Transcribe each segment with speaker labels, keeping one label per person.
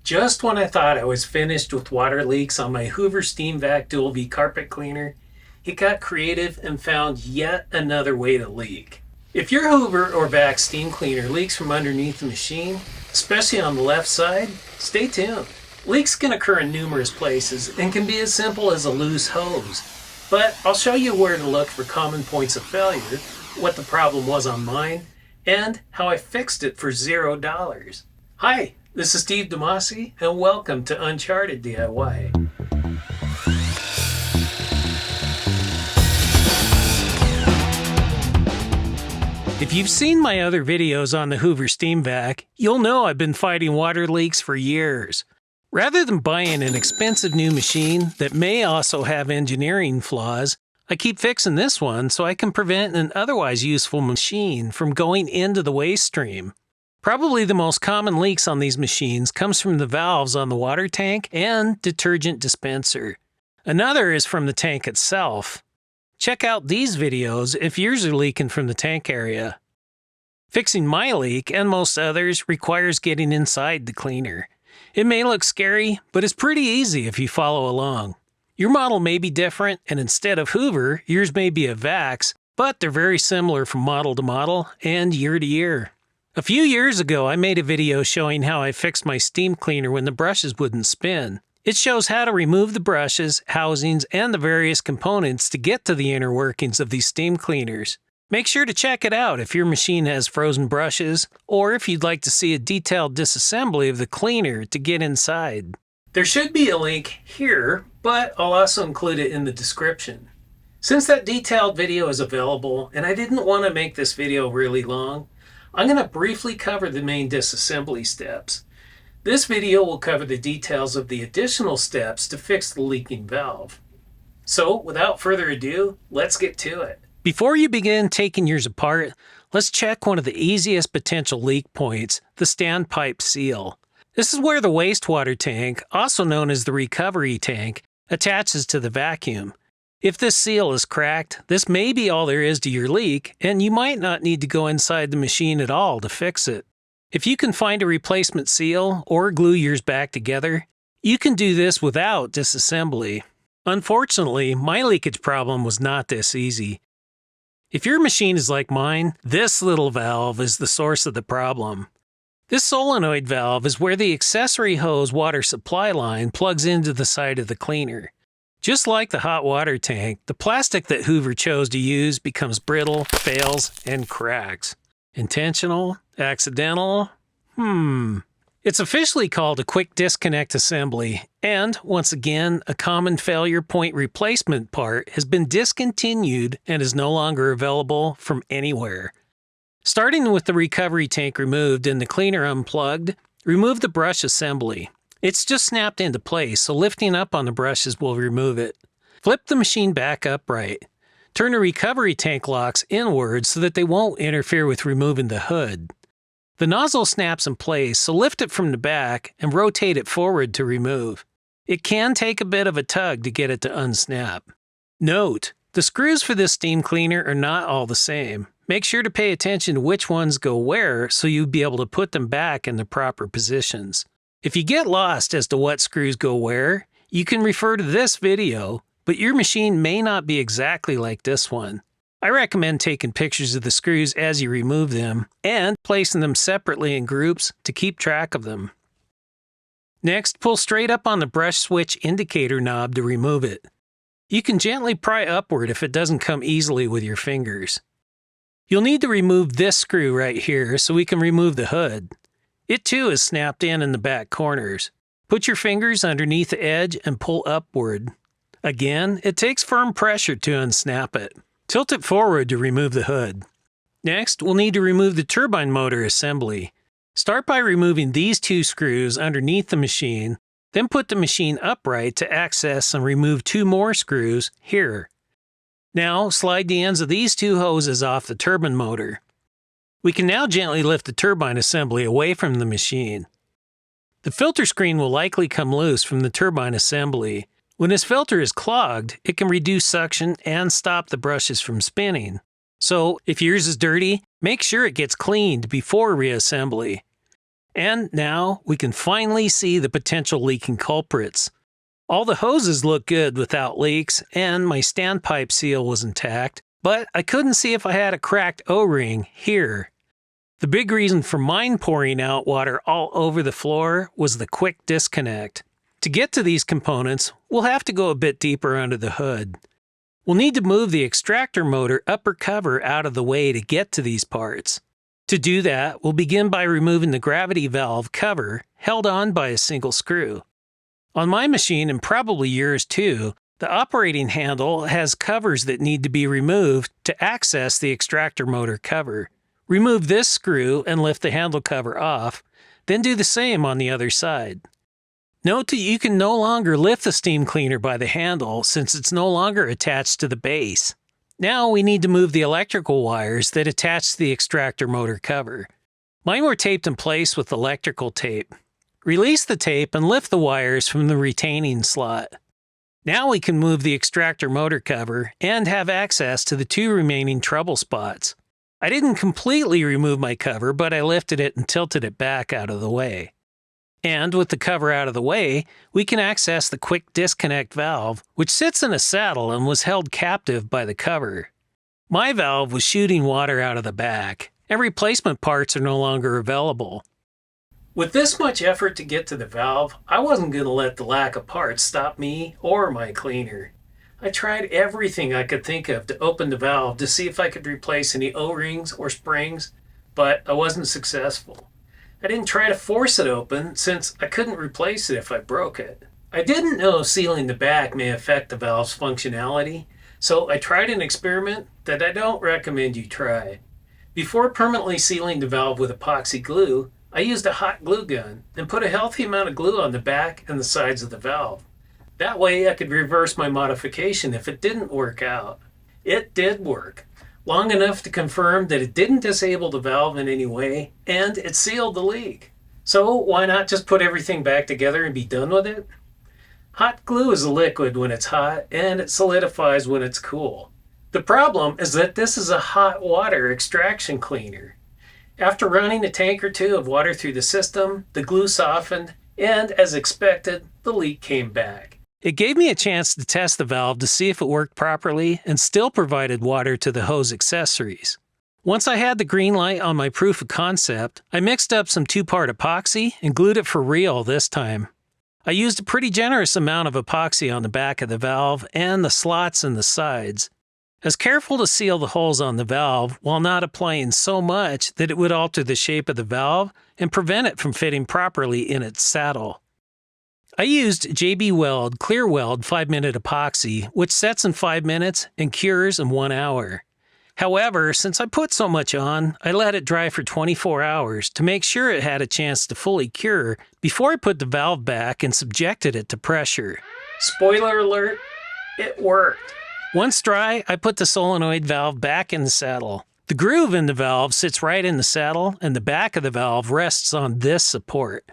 Speaker 1: Just when I thought I was finished with water leaks on my Hoover SteamVac Dual V carpet cleaner, it got creative and found yet another way to leak. If your Hoover or Vac steam cleaner leaks from underneath the machine, especially on the left side, stay tuned. Leaks can occur in numerous places and can be as simple as a loose hose. But I'll show you where to look for common points of failure, what the problem was on mine, and how I fixed it for $0. Hi, this is Steve DeMasi, and welcome to Uncharted DIY. If you've seen my other videos on the Hoover SteamVac, you'll know I've been fighting water leaks for years. Rather than buying an expensive new machine that may also have engineering flaws, I keep fixing this one so I can prevent an otherwise useful machine from going into the waste stream. Probably the most common leaks on these machines comes from the valves on the water tank and detergent dispenser. Another is from the tank itself. Check out these videos if yours are leaking from the tank area. Fixing my leak, and most others, requires getting inside the cleaner. It may look scary, but it's pretty easy if you follow along. Your model may be different, and instead of Hoover, yours may be a Vax, but they're very similar from model to model and year to year. A few years ago, I made a video showing how I fixed my steam cleaner when the brushes wouldn't spin. It shows how to remove the brushes, housings, and the various components to get to the inner workings of these steam cleaners. Make sure to check it out if your machine has frozen brushes, or if you'd like to see a detailed disassembly of the cleaner to get inside. There should be a link here, but I'll also include it in the description. Since that detailed video is available, and I didn't want to make this video really long, I'm going to briefly cover the main disassembly steps. This video will cover the details of the additional steps to fix the leaking valve. So, without further ado, let's get to it. Before you begin taking yours apart, let's check one of the easiest potential leak points, the standpipe seal. This is where the wastewater tank, also known as the recovery tank, attaches to the vacuum. If this seal is cracked, this may be all there is to your leak, and you might not need to go inside the machine at all to fix it. If you can find a replacement seal or glue yours back together, you can do this without disassembly. Unfortunately, my leakage problem was not this easy. If your machine is like mine, this little valve is the source of the problem. This solenoid valve is where the accessory hose water supply line plugs into the side of the cleaner. Just like the hot water tank, the plastic that Hoover chose to use becomes brittle, fails, and cracks. Intentional? Accidental? It's officially called a quick disconnect assembly, and, once again, a common failure point replacement part has been discontinued and is no longer available from anywhere. Starting with the recovery tank removed and the cleaner unplugged, remove the brush assembly. It's just snapped into place, so lifting up on the brushes will remove it. Flip the machine back upright. Turn the recovery tank locks inward so that they won't interfere with removing the hood. The nozzle snaps in place, so lift it from the back and rotate it forward to remove. It can take a bit of a tug to get it to unsnap. Note, the screws for this steam cleaner are not all the same. Make sure to pay attention to which ones go where so you'll be able to put them back in the proper positions. If you get lost as to what screws go where, you can refer to this video, but your machine may not be exactly like this one. I recommend taking pictures of the screws as you remove them and placing them separately in groups to keep track of them. Next, pull straight up on the brush switch indicator knob to remove it. You can gently pry upward if it doesn't come easily with your fingers. You'll need to remove this screw right here so we can remove the hood. It too is snapped in the back corners. Put your fingers underneath the edge and pull upward. Again, it takes firm pressure to unsnap it. Tilt it forward to remove the hood. Next, we'll need to remove the turbine motor assembly. Start by removing these two screws underneath the machine, then put the machine upright to access and remove two more screws here. Now, slide the ends of these two hoses off the turbine motor. We can now gently lift the turbine assembly away from the machine. The filter screen will likely come loose from the turbine assembly. When this filter is clogged, it can reduce suction and stop the brushes from spinning. So, if yours is dirty, make sure it gets cleaned before reassembly. And now we can finally see the potential leaking culprits. All the hoses look good without leaks, and my standpipe seal was intact, but I couldn't see if I had a cracked O-ring here. The big reason for mine pouring out water all over the floor was the quick disconnect. To get to these components, we'll have to go a bit deeper under the hood. We'll need to move the extractor motor upper cover out of the way to get to these parts. To do that, we'll begin by removing the gravity valve cover held on by a single screw. On my machine, and probably yours too, the operating handle has covers that need to be removed to access the extractor motor cover. Remove this screw and lift the handle cover off, then do the same on the other side. Note that you can no longer lift the steam cleaner by the handle since it's no longer attached to the base. Now we need to move the electrical wires that attach to the extractor motor cover. Mine were taped in place with electrical tape. Release the tape and lift the wires from the retaining slot. Now we can move the extractor motor cover and have access to the two remaining trouble spots. I didn't completely remove my cover, but I lifted it and tilted it back out of the way. And with the cover out of the way, we can access the quick disconnect valve, which sits in a saddle and was held captive by the cover. My valve was shooting water out of the back, and replacement parts are no longer available. With this much effort to get to the valve, I wasn't going to let the lack of parts stop me or my cleaner. I tried everything I could think of to open the valve to see if I could replace any O-rings or springs, but I wasn't successful. I didn't try to force it open since I couldn't replace it if I broke it. I didn't know sealing the back may affect the valve's functionality, so I tried an experiment that I don't recommend you try. Before permanently sealing the valve with epoxy glue, I used a hot glue gun and put a healthy amount of glue on the back and the sides of the valve. That way I could reverse my modification if it didn't work out. It did work, long enough to confirm that it didn't disable the valve in any way, and it sealed the leak. So why not just put everything back together and be done with it? Hot glue is a liquid when it's hot, and it solidifies when it's cool. The problem is that this is a hot water extraction cleaner. After running a tank or two of water through the system, the glue softened, and as expected, the leak came back. It gave me a chance to test the valve to see if it worked properly and still provided water to the hose accessories. Once I had the green light on my proof of concept, I mixed up some 2-part epoxy and glued it for real this time. I used a pretty generous amount of epoxy on the back of the valve and the slots and the sides. I was careful to seal the holes on the valve while not applying so much that it would alter the shape of the valve and prevent it from fitting properly in its saddle. I used JB Weld Clear Weld 5-minute epoxy, which sets in 5 minutes and cures in 1 hour. However, since I put so much on, I let it dry for 24 hours to make sure it had a chance to fully cure before I put the valve back and subjected it to pressure. Spoiler alert, it worked. Once dry, I put the solenoid valve back in the saddle. The groove in the valve sits right in the saddle, and the back of the valve rests on this support.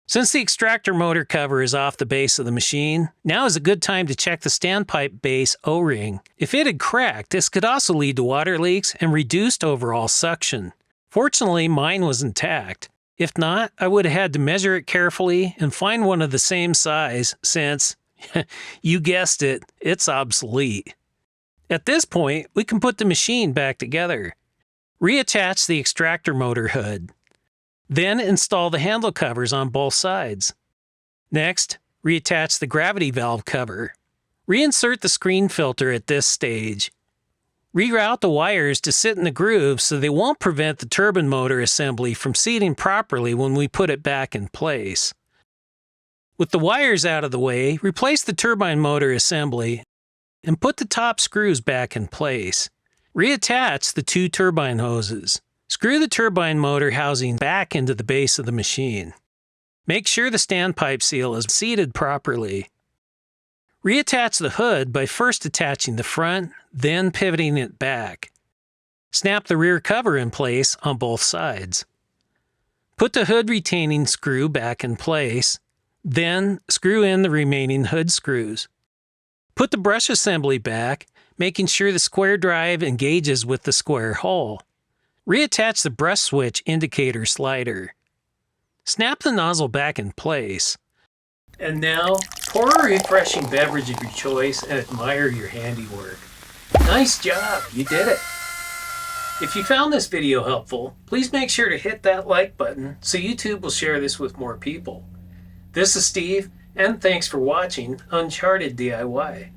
Speaker 1: Since the extractor motor cover is off the base of the machine, now is a good time to check the standpipe base O-ring. If it had cracked, this could also lead to water leaks and reduced overall suction. Fortunately, mine was intact. If not, I would have had to measure it carefully and find one of the same size since, you guessed it, it's obsolete. At this point, we can put the machine back together. Reattach the extractor motor hood. Then install the handle covers on both sides. Next, reattach the gravity valve cover. Reinsert the screen filter at this stage. Reroute the wires to sit in the groove so they won't prevent the turbine motor assembly from seating properly when we put it back in place. With the wires out of the way, replace the turbine motor assembly and put the top screws back in place. Reattach the 2 turbine hoses. Screw the turbine motor housing back into the base of the machine. Make sure the standpipe seal is seated properly. Reattach the hood by first attaching the front, then pivoting it back. Snap the rear cover in place on both sides. Put the hood retaining screw back in place, then screw in the remaining hood screws. Put the brush assembly back, making sure the square drive engages with the square hole. Reattach the brush switch indicator slider. Snap the nozzle back in place. And now, pour a refreshing beverage of your choice and admire your handiwork. Nice job, you did it. If you found this video helpful, please make sure to hit that like button so YouTube will share this with more people. This is Steve, and thanks for watching Uncharted DIY.